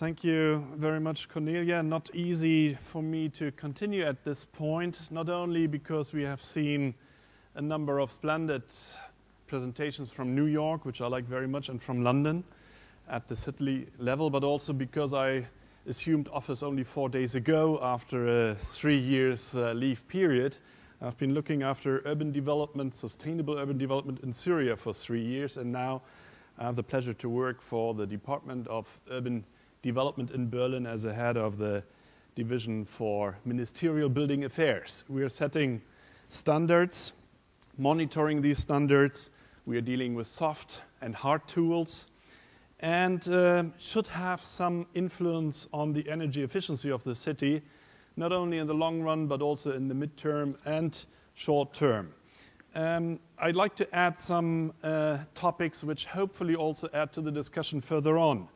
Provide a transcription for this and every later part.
Thank you very much, Cornelia. Not easy for me to continue at this point, not only because we have seen a number of splendid presentations from New York, which I like very much, and from London at the city level, but also because I assumed office only 4 days ago after a 3 years leave period. I've been looking after urban development, sustainable urban development in Syria for 3 years, and now I have the pleasure to work for the Department of Urban Development in Berlin as a head of the Division for Ministerial Building Affairs. We are setting standards, monitoring these standards. We are dealing with soft and hard tools, and should have some influence on the energy efficiency of the city, not only in the long run, but also in the midterm and short term. I'd like to add some topics which hopefully also add to the discussion further on.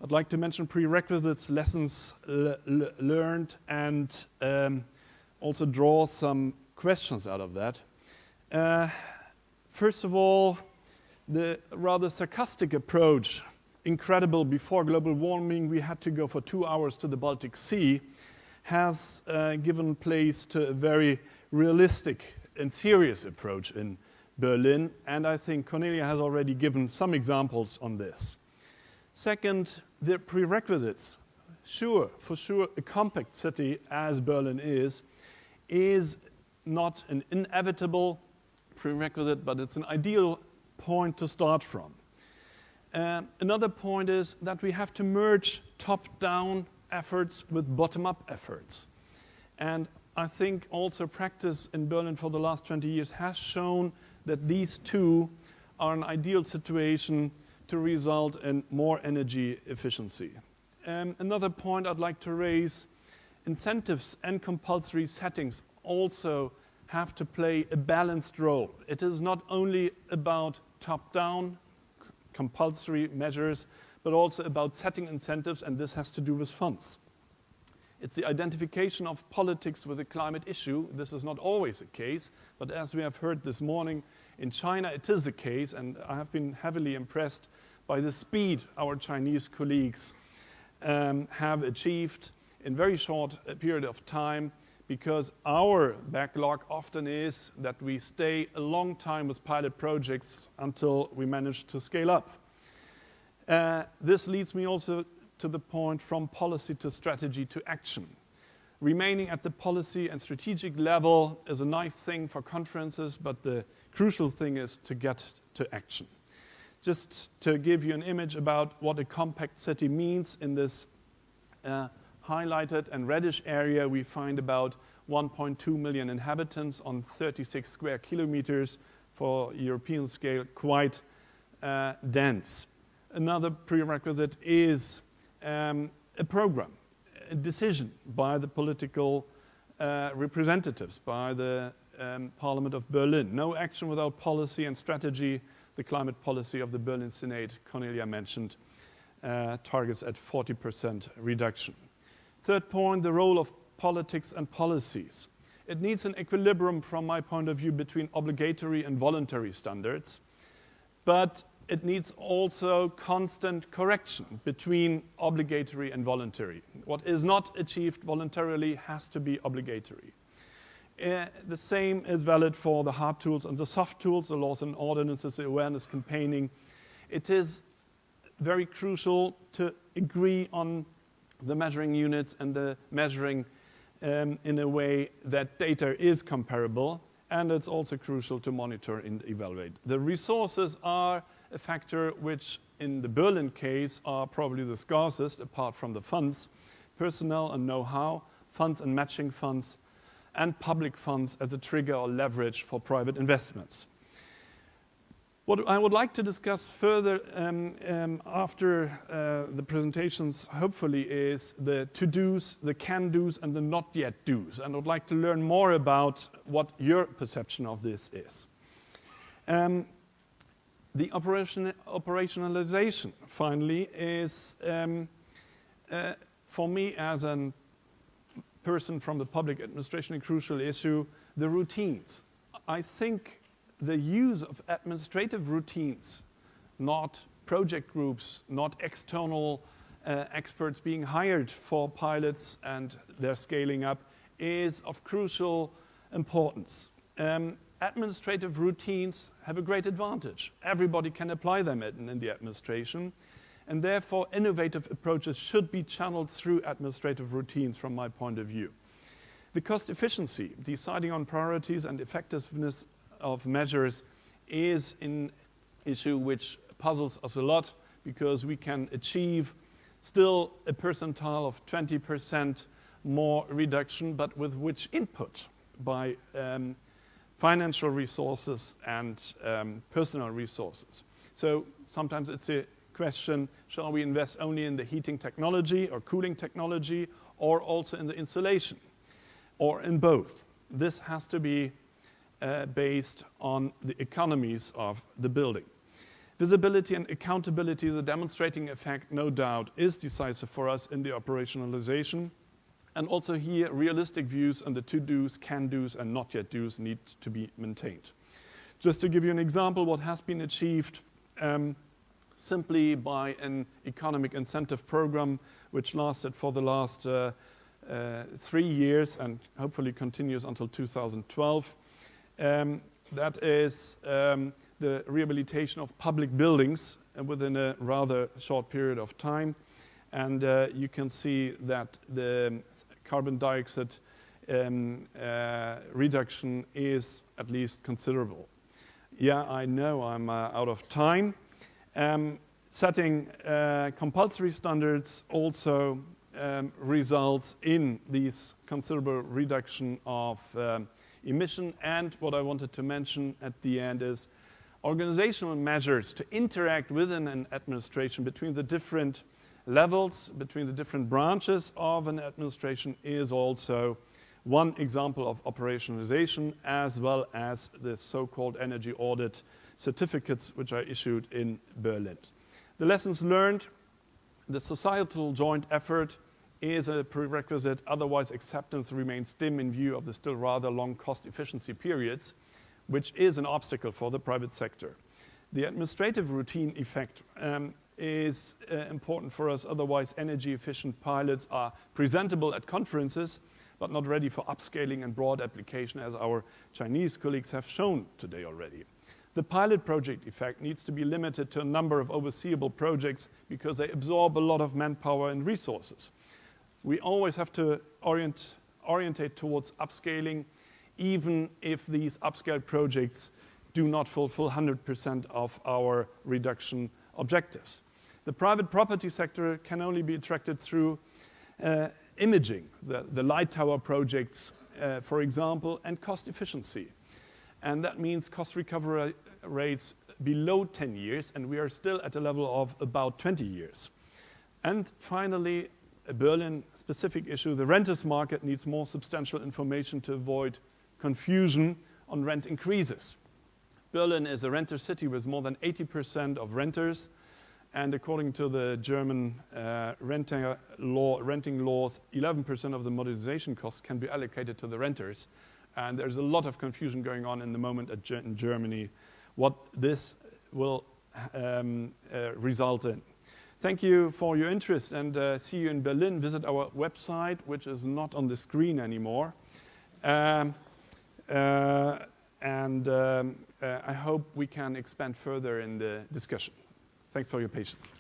I'd like to mention prerequisites, lessons learned, and also draw some questions out of that. First of all, the rather sarcastic approach, incredible, before global warming we had to go for 2 hours to the Baltic Sea, has given place to a very realistic and serious approach in Berlin, and I think Cornelia has already given some examples on this. Second, the prerequisites. For sure, a compact city as Berlin is not an inevitable prerequisite, but it's an ideal point to start from. Another point is that we have to merge top-down efforts with bottom-up efforts. And I think also practice in Berlin for the last 20 years has shown that these two are an ideal situation to result in more energy efficiency. Another point I'd like to raise, incentives and compulsory settings also have to play a balanced role. It is not only about top-down compulsory measures, but also about setting incentives, and this has to do with funds. It's the identification of politics with a climate issue. This is not always the case, but as we have heard this morning, in China it is the case, and I have been heavily impressed by the speed our Chinese colleagues have achieved in very short period of time, because our backlog often is that we stay a long time with pilot projects until we manage to scale up. This leads me also to the point from policy to strategy to action. Remaining at the policy and strategic level is a nice thing for conferences, but the crucial thing is to get to action. Just to give you an image about what a compact city means, in this highlighted and reddish area we find about 1.2 million inhabitants on 36 square kilometers, for European scale quite dense. Another prerequisite is a program, a decision by the political representatives, by the Parliament of Berlin. No action without policy and strategy. The climate policy of the Berlin Senate, Cornelia mentioned, targets at 40% reduction. Third point, the role of politics and policies. It needs an equilibrium from my point of view between obligatory and voluntary standards, but it needs also constant correction between obligatory and voluntary. What is not achieved voluntarily has to be obligatory. The same is valid for the hard tools and the soft tools, the laws and ordinances, the awareness campaigning. It is very crucial to agree on the measuring units and the measuring in a way that data is comparable, and it's also crucial to monitor and evaluate. The resources are a factor which in the Berlin case are probably the scarcest apart from the funds, personnel and know-how, funds and matching funds, and public funds as a trigger or leverage for private investments. What I would like to discuss further after the presentations, hopefully, is the to-dos, the can-dos, and the not-yet-dos. And I would like to learn more about what your perception of this is. The operationalization, finally, is, for me as a person from the public administration, a crucial issue, the routines. I think the use of administrative routines, not project groups, not external experts being hired for pilots and their scaling up is of crucial importance. Administrative routines have a great advantage. Everybody can apply them in the administration, and therefore innovative approaches should be channeled through administrative routines from my point of view. The cost efficiency, deciding on priorities and effectiveness of measures is an issue which puzzles us a lot, because we can achieve still a percentile of 20% more reduction, but with which input? By financial resources and personal resources. So sometimes it's a question, shall we invest only in the heating technology or cooling technology, or also in the insulation, or in both? This has to be based on the economies of the building. Visibility and accountability, the demonstrating effect, no doubt, is decisive for us in the operationalization. And also here, realistic views on the to-dos, can-dos, and not yet dos need to be maintained. Just to give you an example, what has been achieved simply by an economic incentive program, which lasted for the last 3 years and hopefully continues until 2012. That is the rehabilitation of public buildings within a rather short period of time. And you can see that the carbon dioxide reduction is at least considerable. Yeah, I know I'm out of time. Setting compulsory standards also results in these considerable reduction of emission. And what I wanted to mention at the end is organizational measures to interact within an administration between the different levels, between the different branches of an administration is also one example of operationalization, as well as the so-called energy audit certificates which are issued in Berlin. The lessons learned: the societal joint effort is a prerequisite, otherwise acceptance remains dim in view of the still rather long cost efficiency periods, which is an obstacle for the private sector. The administrative routine effect is important for us, otherwise energy efficient pilots are presentable at conferences, but not ready for upscaling and broad application, as our Chinese colleagues have shown today already. The pilot project effect needs to be limited to a number of overseeable projects because they absorb a lot of manpower and resources. We always have to orientate towards upscaling, even if these upscale projects do not fulfill 100% of our reduction objectives. The private property sector can only be attracted through imaging, the light tower projects, for example, and cost efficiency. And that means cost recovery rates below 10 years, and we are still at a level of about 20 years. And finally, a Berlin-specific issue, the renters market needs more substantial information to avoid confusion on rent increases. Berlin is a renter city with more than 80% of renters, and according to the German renting laws, 11% of the modernization costs can be allocated to the renters. And there's a lot of confusion going on in the moment in Germany, what this will result in. Thank you for your interest, and see you in Berlin. Visit our website, which is not on the screen anymore. I hope we can expand further in the discussion. Thanks for your patience.